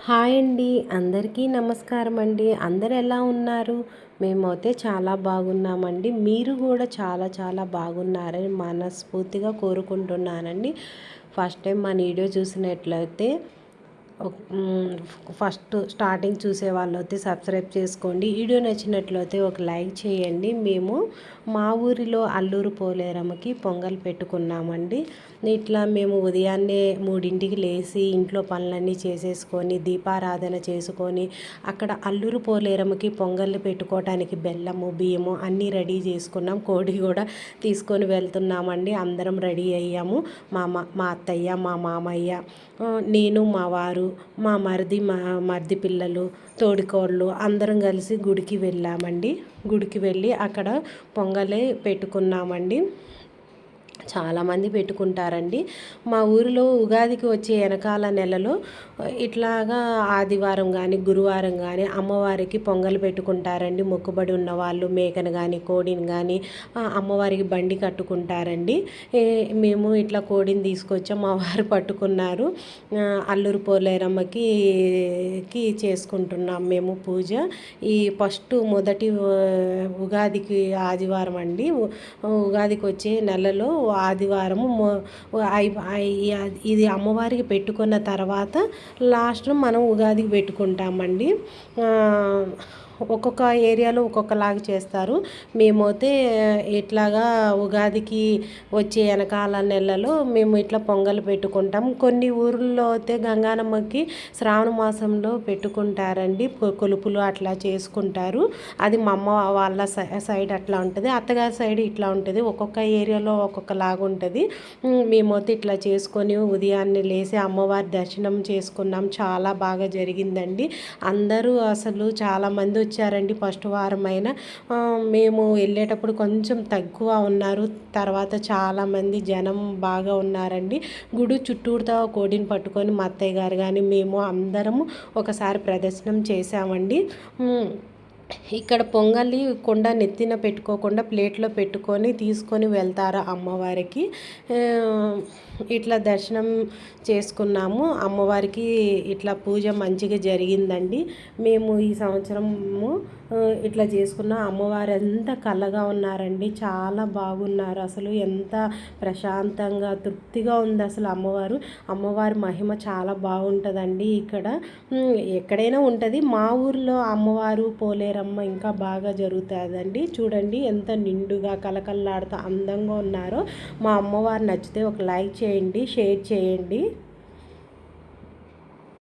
Hi అండి, అందరికీ నమస్కారం అండి. అందరు ఎలా ఉన్నారు? మేమైతే చాలా బాగున్నామండి. మీరు కూడా చాలా చాలా బాగున్నారని మనస్ఫూర్తిగా కోరుకుంటున్నానండి. ఫస్ట్ టైం మన వీడియో చూసినట్లయితే ఫస్ట్ స్టార్టింగ్ చూసే వాళ్ళైతే సబ్స్క్రైబ్ చేసుకోండి. వీడియో నచ్చినట్లయితే ఒక లైక్ చేయండి. మేము మా ఊరిలో అల్లూరు పోలేరమ్మకి పొంగల్ పెట్టుకున్నామండి. ఇట్లా మేము ఉదయాన్నే 3ంటికి లేచి ఇంట్లో పనులన్నీ చేసేసుకొని దీపారాధన చేసుకొని అక్కడ అల్లూరు పోలేరమ్మకి పొంగల్ పెట్టుకోవడానికి బెల్లము బియ్యము అన్నీ రెడీ చేసుకున్నాం. కోడి కూడా తీసుకొని వెళ్తున్నామండి. అందరం రెడీ అయ్యాము. మా అత్తయ్య, మా మామయ్య, నేను, మా వారు, మా మరిది పిల్లలు, తోడికోళ్ళు అందరం కలిసి గుడికి వెళ్ళామండి. గుడికి వెళ్ళి అక్కడ పొంగలే పెట్టుకున్నామండి. చాలామంది పెట్టుకుంటారండి. మా ఊరిలో ఉగాదికి వచ్చే వెనకాల నెలలో ఇట్లాగా ఆదివారం కానీ గురువారం కానీ అమ్మవారికి పొంగల్ పెట్టుకుంటారండి. మొక్కుబడి ఉన్నవాళ్ళు మేకను కానీ కోడిని కానీ అమ్మవారికి బండి కట్టుకుంటారండి. మేము ఇట్లా కోడిని తీసుకొచ్చాం, మా వారు పట్టుకున్నారు. అల్లూరు పోలేరమ్మకి చేసుకుంటున్నాం మేము పూజ. ఈ మొదటి ఉగాదికి ఆదివారం అండి. ఉగాదికి వచ్చే నెలలో ఆదివారము ఇది అమ్మవారికి పెట్టుకున్న తర్వాత లాస్ట్లో మనం ఉగాదికి పెట్టుకుంటామండి. ఒక్కొక్క ఏరియాలో ఒక్కొక్కలాగా చేస్తారు. మేమైతే ఇట్లాగా ఉగాదికి వచ్చే వెనకాల నెలలో మేము ఇట్లా పొంగల్ పెట్టుకుంటాం. కొన్ని ఊర్లలో అయితే గంగానమ్మకి శ్రావణ మాసంలో పెట్టుకుంటారండి. కొలుపులు అట్లా చేసుకుంటారు. అది మా అమ్మ వాళ్ళ సైడ్ అట్లా ఉంటుంది, అత్తగారి సైడ్ ఇట్లా ఉంటుంది. ఒక్కొక్క ఏరియాలో ఒక్కొక్కలాగా ఉంటుంది. మేమైతే ఇట్లా చేసుకొని ఉదయాన్నే లేసి అమ్మవారి దర్శనం చేసుకున్నాం. చాలా బాగా జరిగిందండి. అందరూ అసలు చాలామంది వచ్చారండి. ఫస్ట్ వారం అయినా మేము వెళ్ళేటప్పుడు కొంచెం తక్కువ ఉన్నారు. తర్వాత చాలామంది జనం బాగా ఉన్నారండి. గుడి చుట్టూరుతో కోడిని పట్టుకొని మా అత్తయ్య గారు కానీ మేము అందరము ఒకసారి ప్రదర్శనం చేసామండి. ఇక్కడ పొంగలి కొండ నెత్తిన పెట్టుకోకుండా ప్లేట్లో పెట్టుకొని తీసుకొని వెళ్తారు అమ్మవారికి. ఇట్లా దర్శనం చేసుకున్నాము. అమ్మవారికి ఇట్లా పూజ మంచిగా జరిగిందండి. మేము ఈ సంవత్సరము ఇట్లా చేసుకున్న అమ్మవారు ఎంత కళగా ఉన్నారండి. చాలా బాగున్నారు. అసలు ఎంత ప్రశాంతంగా తృప్తిగా ఉంది అసలు అమ్మవారి మహిమ చాలా బాగుంటుందండి. ఇక్కడ ఎక్కడైనా ఉంటుంది. మా ఊరిలో అమ్మవారు పోలేరమ్మ ఇంకా బాగా జరుగుతుందండి. చూడండి ఎంత నిండుగా కలకల్లాడుతూ అందంగా ఉన్నారో. మా అమ్మవారు నచ్చితే ఒక లైక్ చేయండి, షేర్ చేయండి.